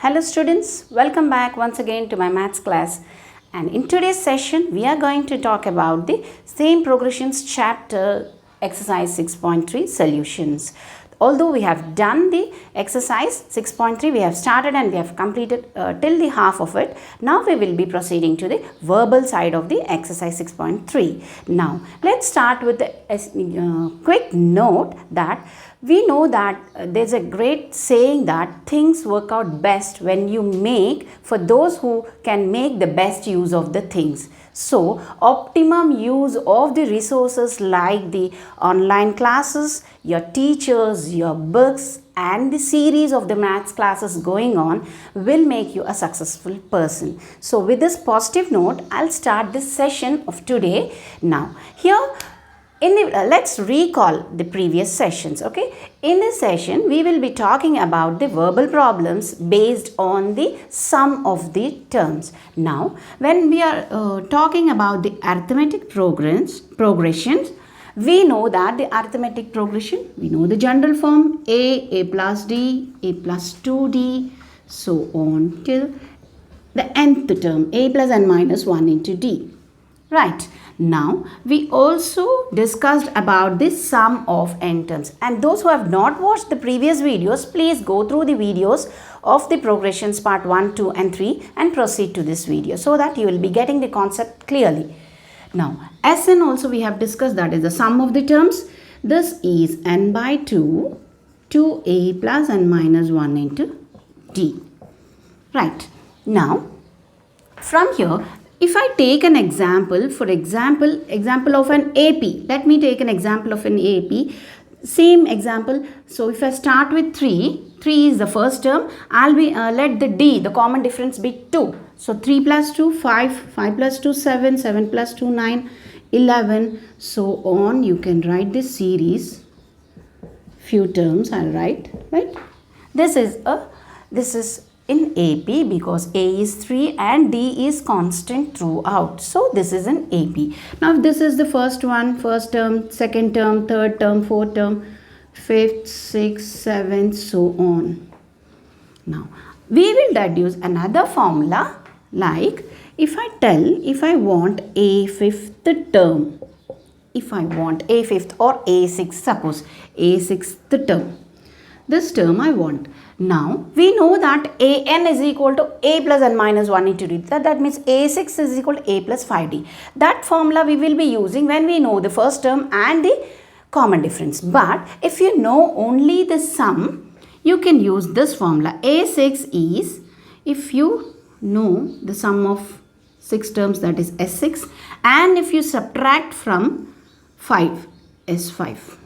Hello students, welcome back once again to my maths class, and in today's session we are going to talk about the same progressions chapter exercise 6.3 solutions. Although we have done the exercise 6.3, we have started and we have completed till the half of it. Now we will be proceeding to the verbal side of the exercise 6.3. Now let's start with the quick note that we know that there's a great saying that things work out best when you make for those who can make the best use of the things. So, optimum use of the resources like the online classes, your teachers, your books and the series of the maths classes going on will make you a successful person. So, with this positive note, I'll start this session of today. Now, here let's recall the previous sessions. Okay, in this session we will be talking about the verbal problems based on the sum of the terms. Now when we are talking about the arithmetic progressions, we know that the arithmetic progression, we know the general form a plus d, a plus 2d, so on till the nth term, a plus n minus 1 into d. Right. Now, we also discussed about the sum of n terms, and those who have not watched the previous videos, please go through the videos of the progressions part 1, 2 and 3 and proceed to this video so that you will be getting the concept clearly. Now, Sn also we have discussed, that is the sum of the terms. This is n by 2 to a plus n minus 1 into d. Right. Now, from here, if I take an example, for example of an AP, let me take an example of an AP, same example. So if I start with 3 is the first term, I'll be let the D, the common difference be 2. So 3 plus 2, 5, 5 plus 2, 7, 7 plus 2, 9, 11, so on. You can write this series, few terms I'll write, right? This is in AP because A is 3 and D is constant throughout. So this is an AP. Now this is the first one, first term, second term, third term, fourth term, fifth, sixth, seventh, so on. Now we will deduce another formula, like if I want a fifth term, if I want a fifth or a sixth, suppose a sixth term, this term I want. Now, we know that an is equal to a plus n minus 1 into d. That means a6 is equal to a plus 5d. That formula we will be using when we know the first term and the common difference. But if you know only the sum, you can use this formula. A6 is, if you know the sum of 6 terms, that is S6, and if you subtract from 5, S5.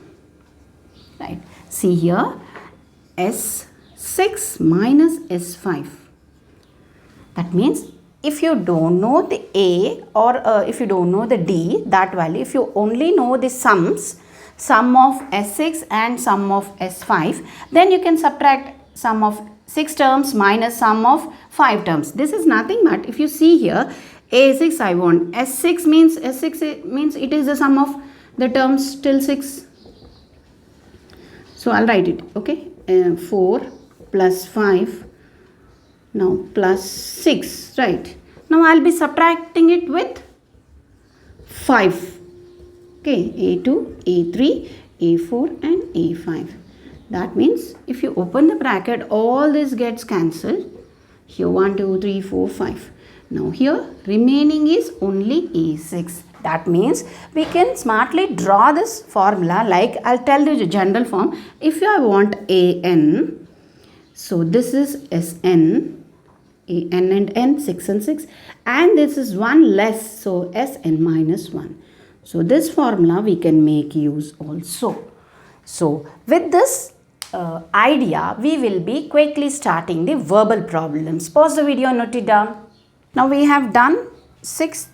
Right. See here, S6 minus S5. That means if you don't know the A or if you don't know the D, that value, if you only know the sum of S6 and sum of S5, then you can subtract sum of 6 terms minus sum of 5 terms. This is nothing but, if you see here, A6 I want, S6 means it is the sum of the terms till 6. So I'll write it, okay. 4 plus 5, now plus 6, right. Now I'll be subtracting it with 5, okay, A2, A3, A4 and A5. That means if you open the bracket, all this gets cancelled. Here 1, 2, 3, 4, 5. Now here remaining is only A6. That means we can smartly draw this formula, like I'll tell you the general form. If I want AN, so this is SN, AN and N, 6 and 6, and this is 1 less, so SN minus 1. So this formula we can make use also. So with this idea, we will be quickly starting the verbal problems. Pause the video and note it down. Now we have done 6th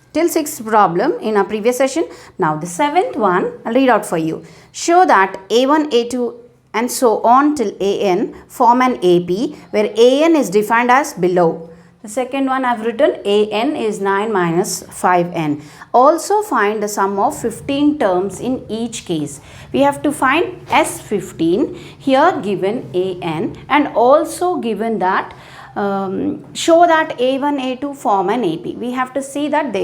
problem in our previous session. Now the 7th one, I'll read out for you. Show that A1, A2 and so on till AN form an AP where AN is defined as below. The second one I've written, AN is 9 minus 5N. Also find the sum of 15 terms in each case. We have to find S15, here given AN and also given that show that A1, A2 form an AP. We have to see that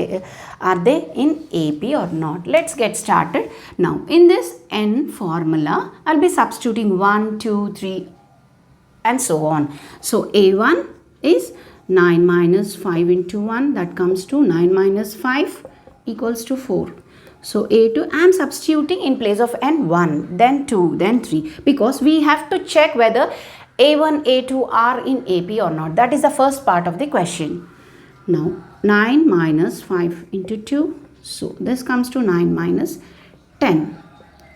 are they in AP or not. Let's get started. Now in this n formula, I'll be substituting 1, 2, 3 and so on. So A1 is 9 minus 5 into 1, that comes to 9 minus 5 equals to 4. So A2, I am substituting in place of n 1, then 2, then 3, because we have to check whether A1, A2 are in AP or not. That is the first part of the question. Now 9 minus 5 into 2, so this comes to 9 minus 10.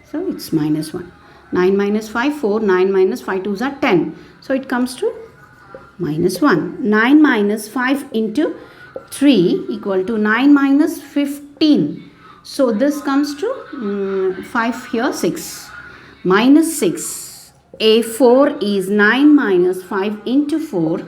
So it's minus 1. 9 minus 5, 4, 9 minus 5 2s are 10. So it comes to minus 1. 9 minus 5 into 3 equal to 9 minus 15. So this comes to 5 here, 6. Minus 6. A4 is 9 minus 5 into 4.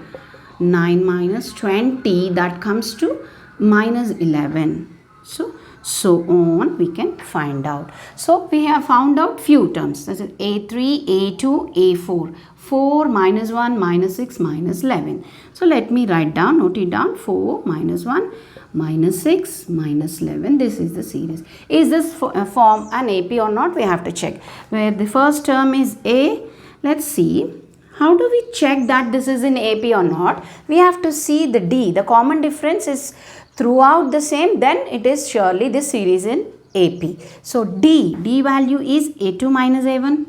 9 minus 20, that comes to minus 11. So on we can find out. So we have found out few terms. That is A3, A2, A4. 4 minus 1 minus 6 minus 11. So let me write down, note it down. 4 minus 1 minus 6 minus 11. This is the series. Is this form an AP or not? We have to check. Where the first term is A. Let's see. How do we check that this is in AP or not? We have to see the D. The common difference is throughout the same, then it is surely this series in AP. So D value is A2 minus A1.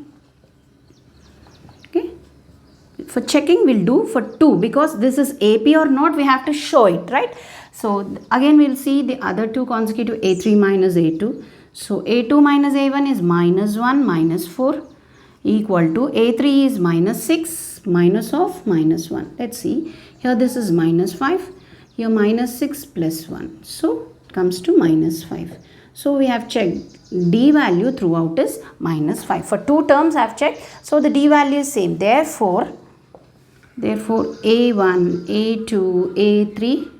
Okay. For checking we'll do for 2, because this is AP or not, we have to show it, right? So again we'll see the other two consecutive, A3 minus A2. So A2 minus A1 is minus 1 minus 4 equal to A3 is minus 6 minus of minus 1. Let's see. Here this is minus 5. Here minus 6 plus 1. So it comes to minus 5. So we have checked D value throughout is minus 5. For two terms I have checked. So the D value is same. Therefore A1, A2, A3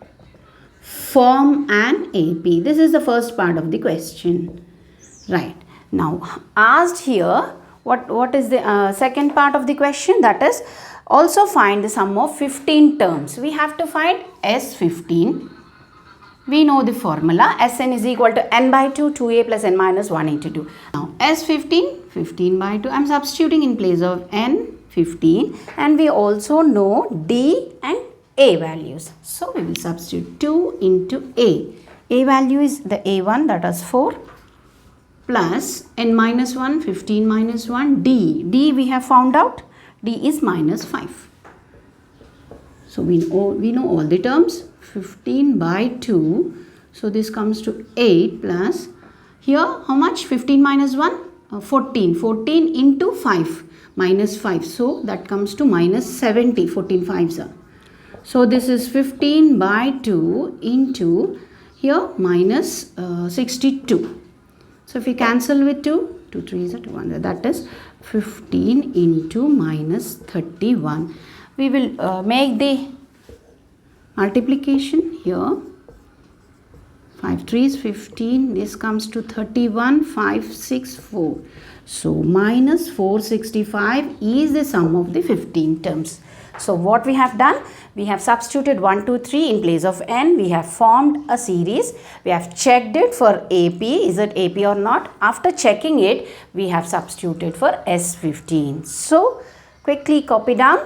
form an AP. This is the first part of the question. Right. Now asked here, what is the second part of the question? That is, also find the sum of 15 terms. We have to find S15. We know the formula. Sn is equal to n by 2, 2a plus n minus 1 into 2. Now S15, 15 by 2. I am substituting in place of n, 15. And we also know D and A values. So we will substitute 2 into A. A value is the A1, that is 4. Plus n minus 1, 15 minus 1, D we have found out, D is minus 5. So we know all the terms, 15 by 2, so this comes to 8 plus, here how much, 15 minus 1, 14 into 5, minus 5, so that comes to minus 70, 14 5s are. So this is 15 by 2 into, here minus 62. So if we cancel with 2, 2 3s are 1. That is 15 into minus 31. We will make the multiplication here. 5 3s 15. This comes to 31, 5, 6, 4. So minus 465 is the sum of the 15 terms. So what we have done? We have substituted 1, 2, 3 in place of n. We have formed a series. We have checked it for AP. Is it AP or not? After checking it, we have substituted for S15. So quickly copy down.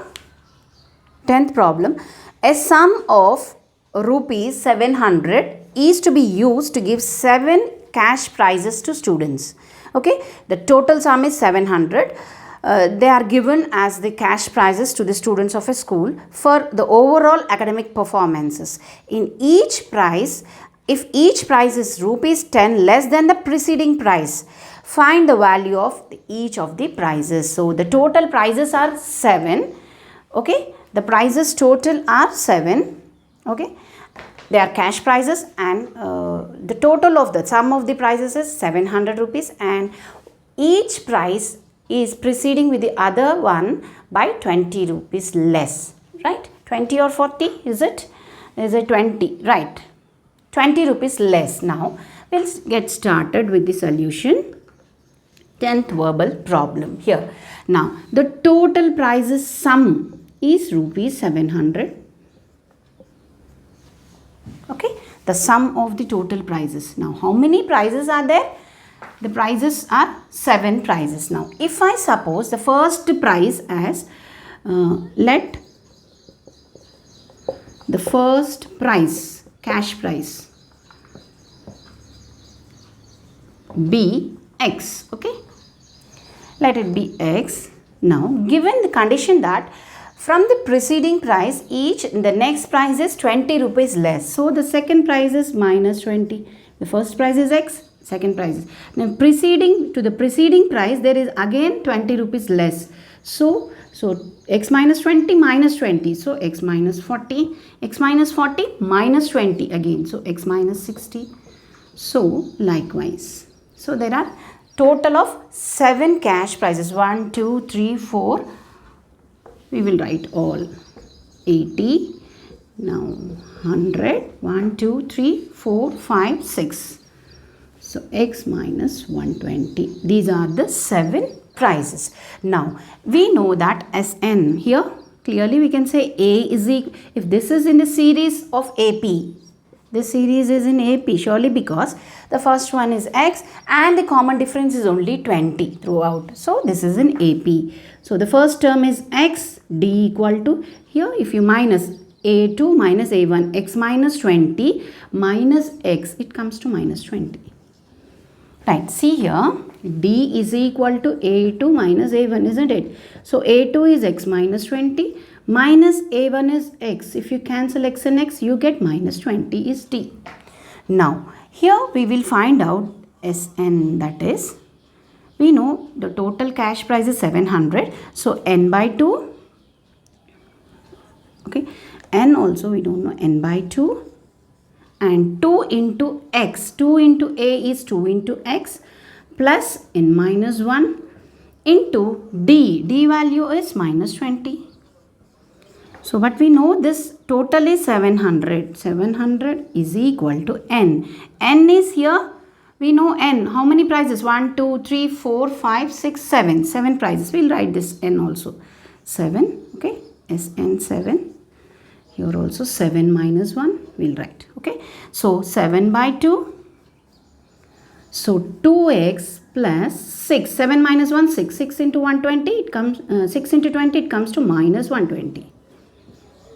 10th problem. A sum of rupees 700 is to be used to give 7 cash prizes to students. Okay. The total sum is 700. They are given as the cash prizes to the students of a school for the overall academic performances. In each prize, if each prize is rupees 10 less than the preceding prize, find the value of each of the prizes. So the total prizes are 7. Okay, the prizes total are 7. Okay, they are cash prizes, and the total of the sum of the prizes is 700 rupees, and each prize is preceding with the other one by 20 rupees less, right? 20 or 40, is it? Is it 20? Right. 20 rupees less. Now, we'll get started with the solution. 10th verbal problem here. Now, the total prices sum is rupees 700. Okay, the sum of the total prices. Now, how many prices are there? The prices are 7 prices. Now, if I suppose the first price as, let the first price, cash price, be X. Okay, let it be X. Now, given the condition that from the preceding price, the next price is 20 rupees less. So, the second price is minus 20. The first price is X, second price is. Now, the preceding price, there is again 20 rupees less. So X minus 20 minus 20. So, X minus 40. X minus 40 minus 20 again. So, X minus 60. So, likewise. So, there are total of 7 cash prices. 1, 2, 3, 4. We will write all. 80. Now, 100. 1, 2, 3, 4, 5, 6. So, X minus 120. These are the 7 prices. Now, we know that Sn here, clearly we can say A is equal, if this is in the series of AP, this series is in AP surely because the first one is X and the common difference is only 20 throughout. So, this is in AP. So, the first term is X, D equal to, here if you minus A2 minus A1, X minus 20 minus X, it comes to minus 20. Right, see here, D is equal to A2 minus A1, isn't it? So, A2 is X minus 20 minus A1 is X. If you cancel X and X, you get minus 20 is D. Now, here we will find out Sn, that is, we know the total cash price is 700. So, N by 2, okay, N also we don't know, N by 2. And 2 into X, 2 into A is 2 into X plus N minus 1 into D. D value is minus 20. So, but we know this total is 700. 700 is equal to N. N is here, we know N. How many prices? 1, 2, 3, 4, 5, 6, 7. 7 prices. We will write this N also. 7, okay, Sn 7. Here also 7 minus 1 we will write. Okay. So, 7 by 2. So, 2x plus 6. 7 minus 1, 6. 6 into 120, it comes, 6 into 20, it comes to minus 120.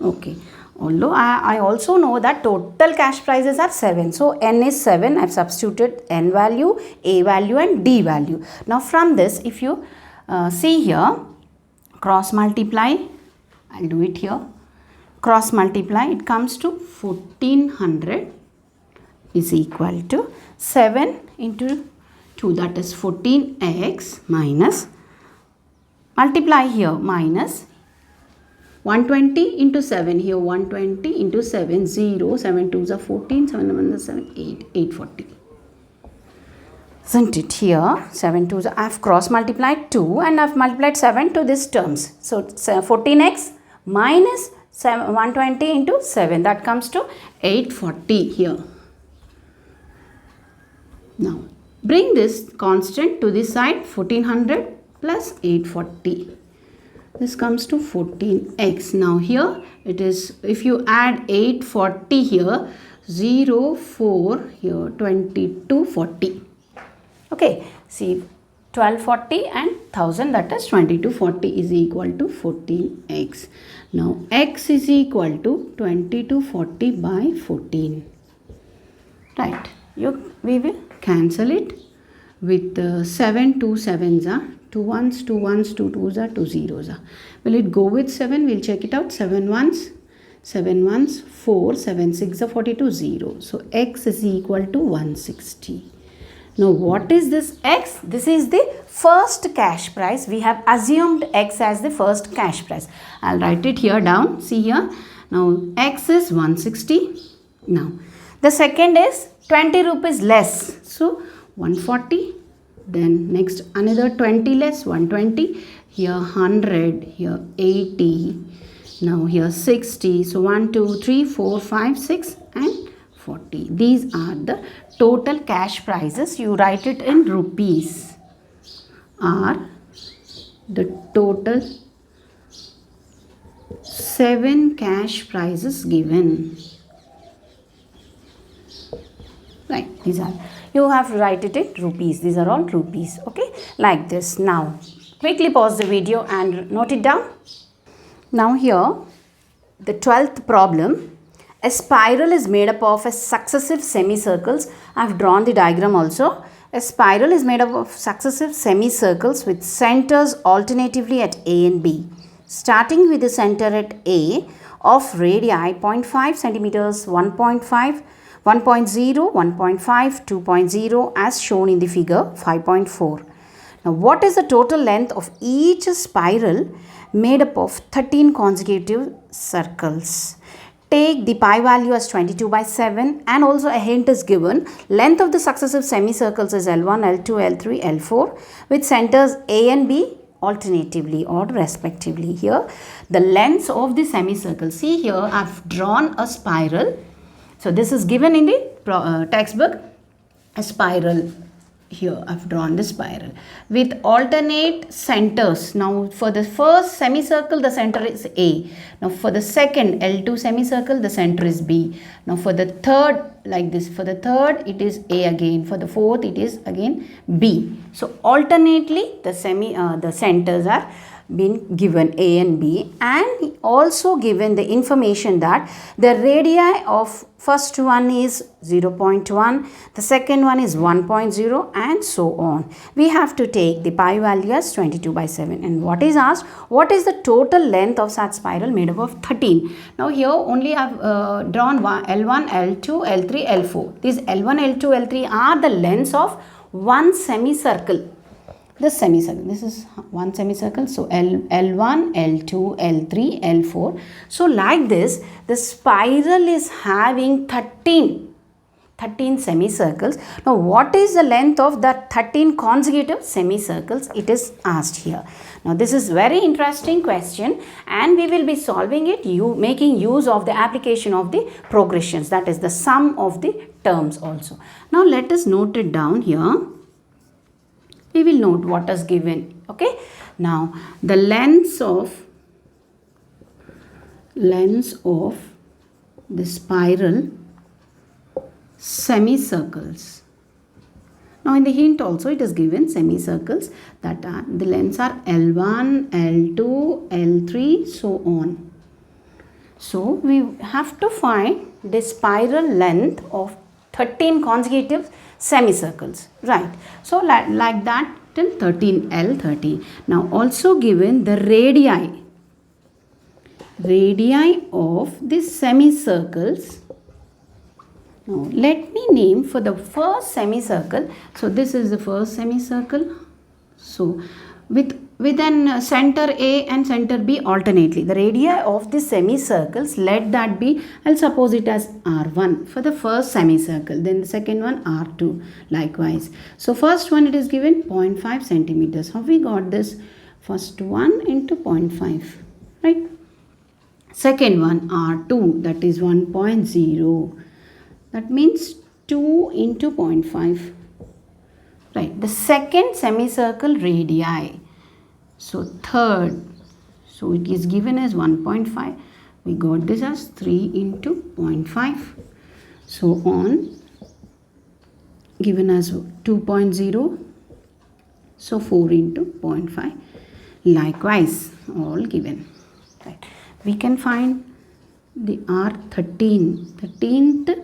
Okay. Although I also know that total cash prices are 7. So, N is 7. I have substituted N value, A value and D value. Now, from this, if you see here, cross multiply, I will do it here. Cross multiply, it comes to 1400 is equal to 7 into 2, that is 14x minus, multiply here, minus 120 into 7, here 120 into 7, 0, 7 2s are 14, 7 1s are 7, 8, 840. Isn't it here? 7 2s, I have cross multiplied 2 and I have multiplied 7 to these terms. So, 14x minus 120 into 7, that comes to 840 here. Now, bring this constant to this side, 1400 plus 840. This comes to 14x. Now, here it is, if you add 840 here, 0, 4, here 2240. Okay, see 1240 and 1000, that is 2240 is equal to 14x. Now, x is equal to 2240 by 14. Right, we will cancel it with 7 2 7s are 2 1s, 2 1s, 2 2s are 2 0s are. Will it go with 7? We'll check it out. 7 1s, 7 1s, 4, 7 6 are 42, 0. So, x is equal to 160. Now, what is this x? This is the first cash price. We have assumed x as the first cash price. I'll write it here down. See here. Now, x is 160. Now, the second is 20 rupees less. So, 140. Then next another 20 less, 120. Here 100. Here 80. Now, here 60. So, 1, 2, 3, 4, 5, 6 and 40. These are the total cash prices. You write it in rupees. Are the total 7 cash prices given. These are, you have to write it in rupees. These are all rupees. Okay, like this. Now quickly pause the video and note it down. Now here, the 12th problem. A spiral is made up of a successive semicircles. I have drawn the diagram also. A spiral is made up of successive semicircles with centers alternatively at A and B. Starting with the center at A of radii 0.5 centimeters, 1.5, 1.0, 1.5, 2.0 as shown in the figure 5.4. Now what is the total length of each spiral made up of 13 consecutive circles? Take the pi value as 22/7 and also a hint is given. Length of the successive semicircles is L1, L2, L3, L4 with centers A and B alternatively or respectively. Here the lengths of the semicircle. See here I have drawn a spiral. So this is given in the textbook, a spiral. Here I have drawn the spiral with alternate centers. Now for the first semicircle the center is A. Now for the second L2 semicircle the center is B. Now for the third, like this, for the third it is A again. For the fourth it is again B. So alternately the centers are been given A and B, and also given the information that the radii of first one is 0.1, the second one is 1.0 and so on. We have to take the pi value as 22/7, and what is asked, what is the total length of such spiral made up of 13. Now here only I have drawn L1, L2, L3, L4. These L1, L2, L3 are the lengths of one semicircle. This semicircle, this is one semicircle, so L1, L2, L3, L4. So like this, the spiral is having 13 semicircles. Now what is the length of that 13 consecutive semicircles? It is asked here. Now this is very interesting question, and we will be solving it making use of the application of the progressions, that is the sum of the terms also. Now let us note it down here. We will note what is given. Okay, now the lengths of the spiral semicircles. Now in the hint also it is given semicircles that are the lengths are L1, L2, L3, so on. So we have to find the spiral length of 13 consecutive semicircles, right? So like that till 13L, 13. Now also given the radii of the semicircles. Now let me name for the first semicircle. So this is the first semicircle. So with an center A and center B alternately. The radii of the semicircles, let that be, I'll suppose it as R1 for the first semicircle. Then the second one R2 likewise. So first one it is given 0.5 centimeters. How we got this? First one into 0.5, right? Second one R2, that is 1.0. That means 2 into 0.5. Right. The second semicircle radii. So third, so it is given as 1.5. We got this as 3 into 0.5. So on, given as 2.0. So 4 into 0.5. Likewise, all given. Right. We can find the R13, 13th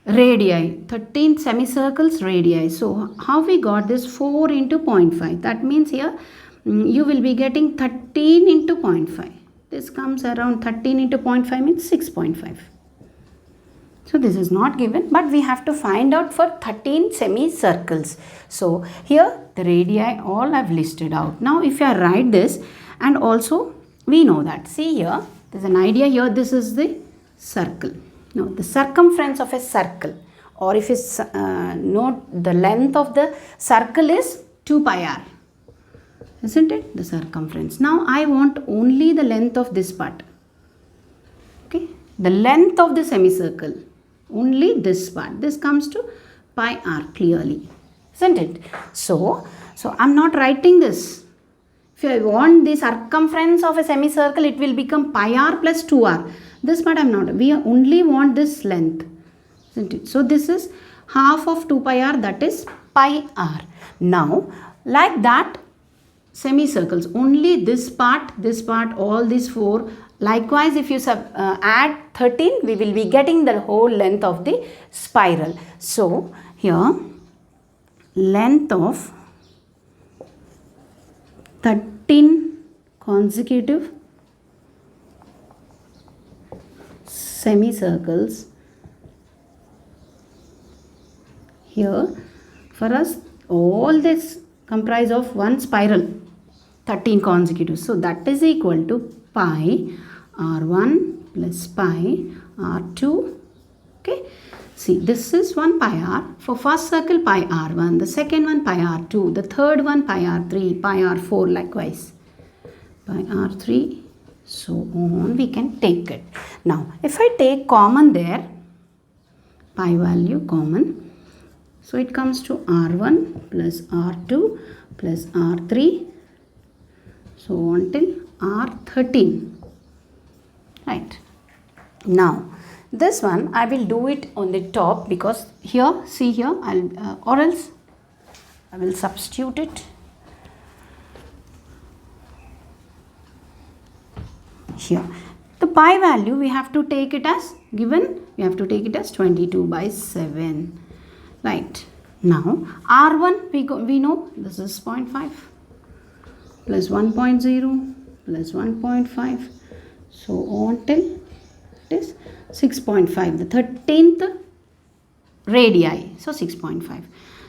radii, 13 semicircles radii. So how we got this? 4 into 0.5. That means here you will be getting 13 into 0.5. This comes around 13 into 0.5 means 6.5. So this is not given, but we have to find out for 13 semicircles. So here the radii all I've listed out. Now if I write this, and also we know that, see here, there's an idea here, this is the circle. Now the circumference of a circle, or if it's note the length of the circle is 2 pi r. Isn't it? The circumference. Now I want only the length of this part. Okay. The length of the semicircle. Only this part. This comes to pi r clearly. Isn't it? So I'm not writing this. If I want the circumference of a semicircle, it will become pi r plus 2r. This part I'm not. We only want this length. Isn't it? So this is half of 2 pi r, that is pi r. Now like that, semicircles, only this part, all these 4. Likewise, if you add 13, we will be getting the whole length of the spiral. So here length of 13 consecutive semicircles. Here for us, all this comprise of one spiral, 13 consecutive. So that is equal to pi r1 plus pi r2. Okay. See, this is 1 pi r. For first circle, pi r1. The second one, pi r2. The third one, pi r3. Pi r4 likewise. Pi r3. So on we can take it. Now, if I take common there, pi value common. So it comes to r1 plus r2 plus r3. So until r13. Right. Now, this one I will do it on the top, because here, see here, or else I will substitute it. Here, the pi value we have to take it as given, we have to take it as 22 by 7. Right. Now, R1 we know this is 0.5 plus 1.0 plus 1.5. So on till it is 6.5, the 13th radii, so 6.5.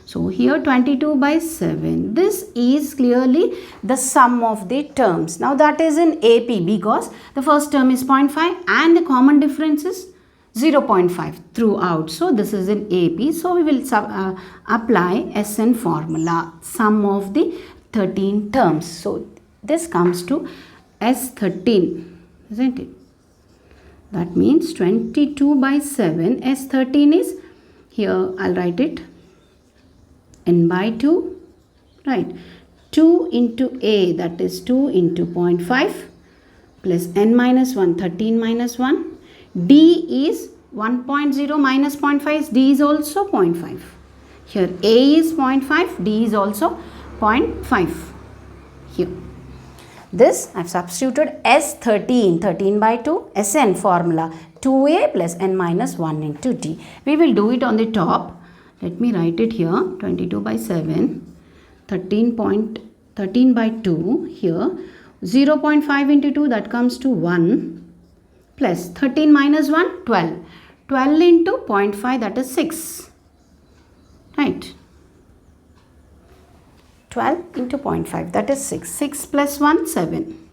So here 22 by 7, this is clearly the sum of the terms. Now that is in AP, because the first term is 0.5 and the common difference is 0.5 throughout. So this is in AP. So we will apply SN formula, sum of the 13 terms. So this comes to S13, isn't it? That means 22 by 7. S13 is, here I'll write it, n by 2, right? 2 into A, that is 2 into 0.5 plus n minus 1, 13 minus 1. D is 1.0 minus 0.5 is D is also 0.5. Here A is 0.5, D is also 0.5. Here. This I have substituted S13, 13 by 2, Sn formula, 2A plus n minus 1 into D. We will do it on the top. Let me write it here, 22 by 7, 13 by 2, here 0.5 into 2, that comes to 1, plus 13 minus 1, 12. 12 into 0.5, that is 6, right? 12 into 0.5, that is 6. 6 plus 1, 7.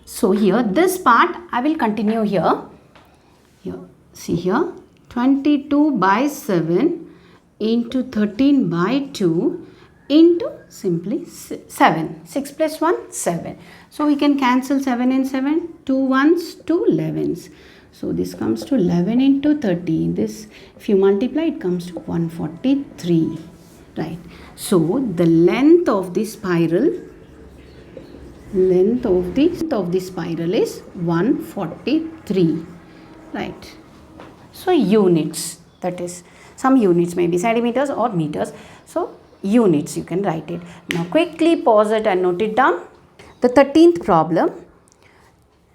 So here, this part I will continue here. Here, see here, 22 by 7 into 13 by 2 into simply 7. 6 plus 1, 7. So we can cancel 7 and 7. 2 ones, 2 11s. So this comes to 11 into 13. This, if you multiply, it comes to 143. Right. So the length of the spiral, is 143. Right. So units, that is, some units may be centimeters or meters. So units you can write it. Now quickly pause it and note it down. The 13th problem.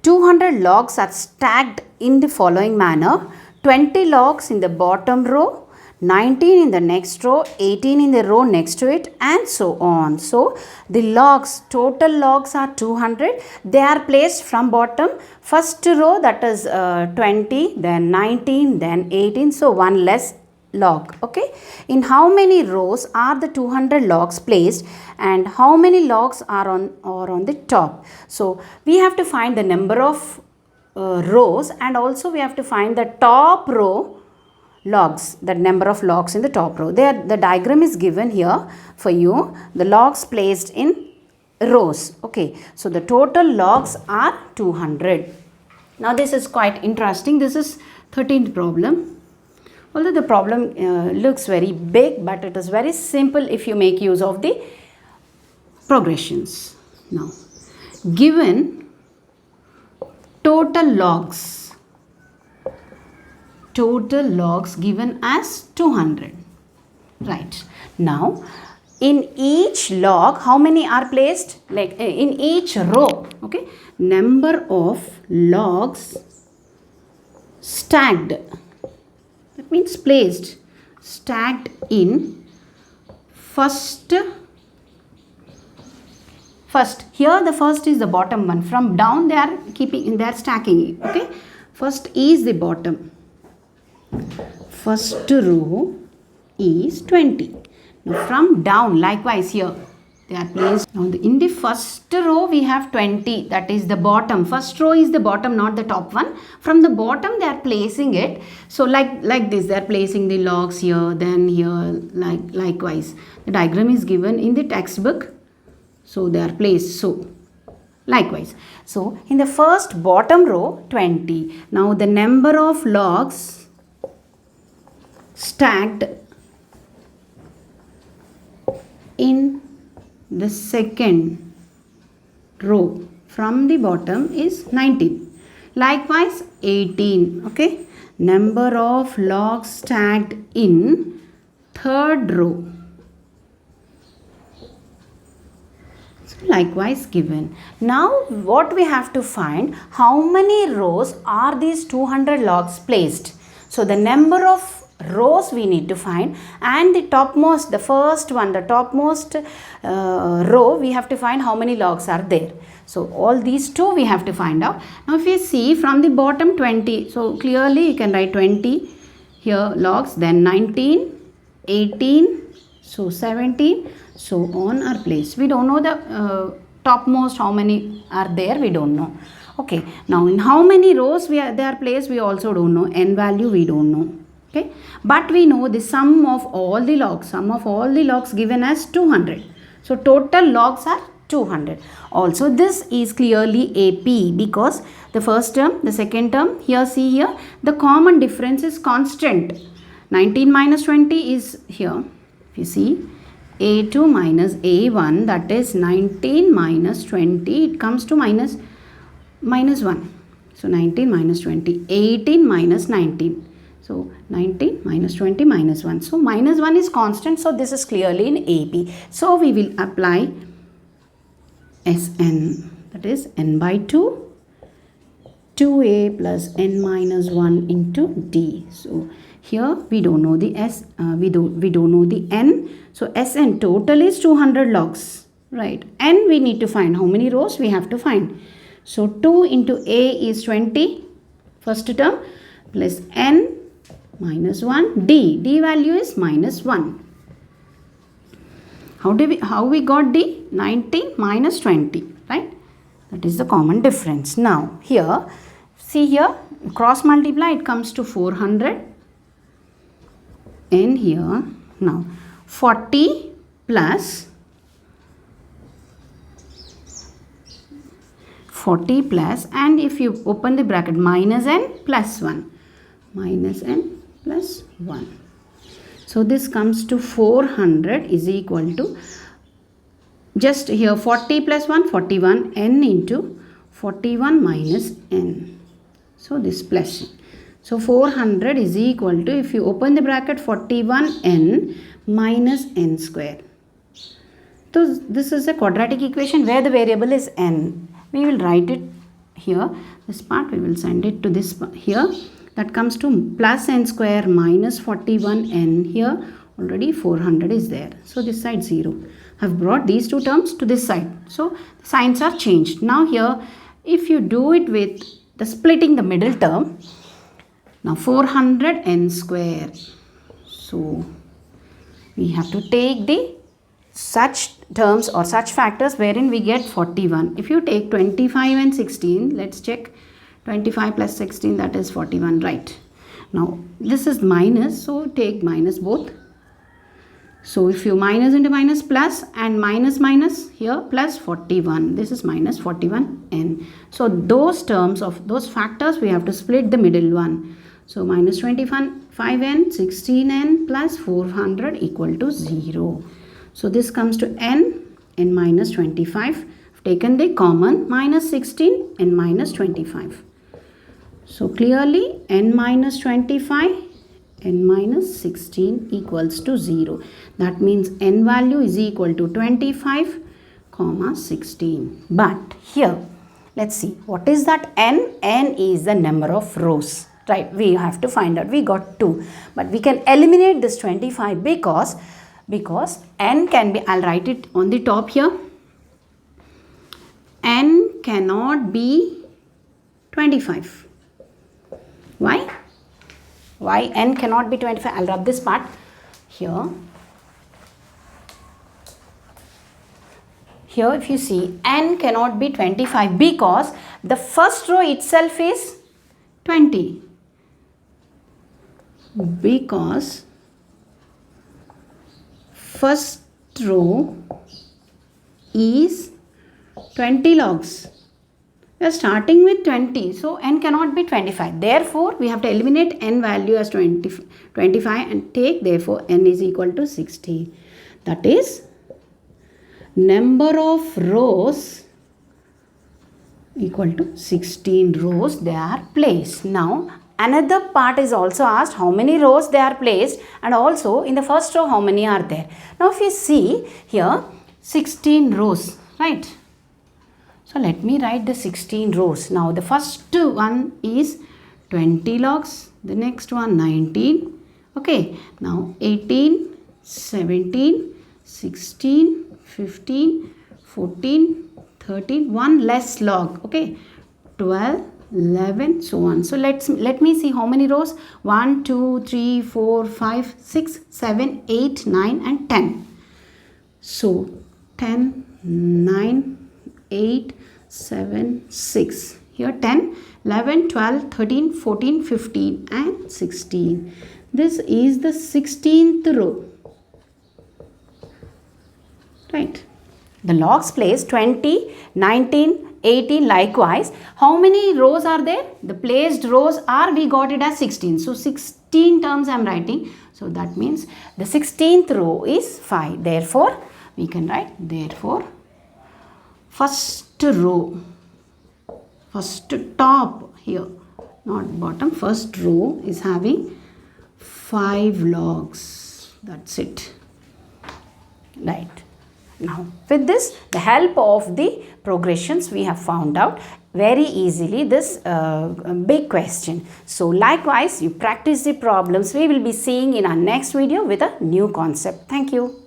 200 logs are stacked in the following manner. 20 logs in the bottom row, 19 in the next row, 18 in the row next to it, and so on. So the logs, total logs are 200. They are placed from bottom. First row, that is 20, then 19, then 18. So one less log. Okay. In how many rows are the 200 logs placed, and how many logs are on the top? So we have to find the number of rows, and also we have to find the top row logs, the number of logs in the top row. There, the diagram is given here for you. The logs placed in rows. Okay. So the total logs are 200. Now this is quite interesting. This is 13th problem. Although the problem looks very big, but it is very simple if you make use of the progressions. Now, given total logs total logs given as 200. Right. Now, in each log, how many are placed? Like in each row, okay? Number of logs stacked. That means placed, stacked in first. Here the first is the bottom one. From down they are stacking it. Okay. First is the bottom. First row is 20. Now from down, likewise here they are placed. Now in the first row we have 20, that is the bottom. First row is the bottom, not the top one. From the bottom they are placing it. So like this, they are placing the logs here, then here, likewise. The diagram is given in the textbook. So they are placed so. Likewise. So in the first bottom row 20. Now the number of logs stacked in the second row from the bottom is 19. Likewise 18. Okay. Number of logs stacked in third row. So likewise given. Now what we have to find, how many rows are these 200 logs placed? So the number of rows we need to find, and the topmost, the first one, the topmost row, we have to find how many logs are there. So all these two we have to find out. Now if you see from the bottom 20, so clearly you can write 20 here logs, then 19, 18, so 17, so on are placed. We don't know the topmost how many are there, we don't know. Okay, now in how many rows they are placed, we also don't know. N value we don't know. Okay, but we know the sum of all the logs given as 200. So total logs are 200. Also this is clearly AP because the first term, the second term, here see here, the common difference is constant. 19 minus 20 is here. If you see, A2 minus A1, that is 19 minus 20, it comes to minus 1. So 19 minus 20, 18 minus 19. So 19 minus 20 minus 1. So minus 1 is constant. So this is clearly in AP. So we will apply Sn, that is n by 2, 2a plus n minus 1 into d. So here we don't know the S, we don't know the n. So Sn total is 200 logs, right? N we need to find. How many rows we have to find? So 2 into a is 20, first term, plus n minus 1, d value is minus 1. How we got d? 19 minus 20, right? That is the common difference. Now here, see here, cross multiply, it comes to 400. And here, now 40 plus 40 plus, and if you open the bracket, minus n plus 1. Minus n plus 1. So this comes to 400 is equal to, just here 40 plus 1, 41, n into 41 minus n. So this plus. So 400 is equal to, if you open the bracket, 41n minus n square. So this is a quadratic equation where the variable is n. We will write it here. This part we will send it to this part here. That comes to plus n square minus 41n. Here already 400 is there. So this side 0. I have brought these two terms to this side. So the signs are changed. Now here, if you do it with the splitting the middle term, now 400n square. So we have to take the such terms or such factors wherein we get 41. If you take 25 and 16, let's check. 25 plus 16, that is 41, right? Now this is minus, so take minus both. So if you minus into minus, plus, and minus minus, here plus 41. This is minus 41n. So those terms of those factors we have to split the middle one. So minus 25n, 16n plus 400 equal to 0. So this comes to n minus 25. I've taken the common, minus 16 and minus 25. So clearly n minus 25, n minus 16 equals to 0. That means n value is equal to 25 comma 16. But here let's see what is that n. N is the number of rows, right? We have to find out. We got 2, but we can eliminate this 25 because n can be, I'll write it on the top here, n cannot be 25. Why? Why n cannot be 25? I'll rub this part here. Here if you see, n cannot be 25 because the first row itself is 20. Because first row is 20 logs. We are starting with 20, so n cannot be 25. Therefore, we have to eliminate n value as 25 and take, therefore, n is equal to 60. That is, number of rows equal to 16 rows they are placed. Now, another part is also asked, how many rows they are placed, and also in the first row how many are there. Now, if you see here, 16 rows, right? So let me write the 16 rows. Now the first one is 20 logs, the next one 19, okay. Now 18, 17, 16, 15, 14, 13, one less log, okay, 12, 11, so on. So let me see how many rows. 1, 2, 3, 4, 5, 6, 7, 8, 9 and 10. So 10, 9, 8, 7, 6. Here 10, 11, 12, 13, 14, 15 and 16. This is the 16th row. Right. The logs placed 20, 19, 18 likewise. How many rows are there? The placed rows are, we got it as 16. So 16 terms I am writing. So that means the 16th row is 5. Therefore, we can write, therefore, first row, first top here, not bottom, first row is having 5 logs. That's it. Right. Now, with this, the help of the progressions, we have found out very easily this big question. So, likewise, you practice the problems. We will be seeing in our next video with a new concept. Thank you.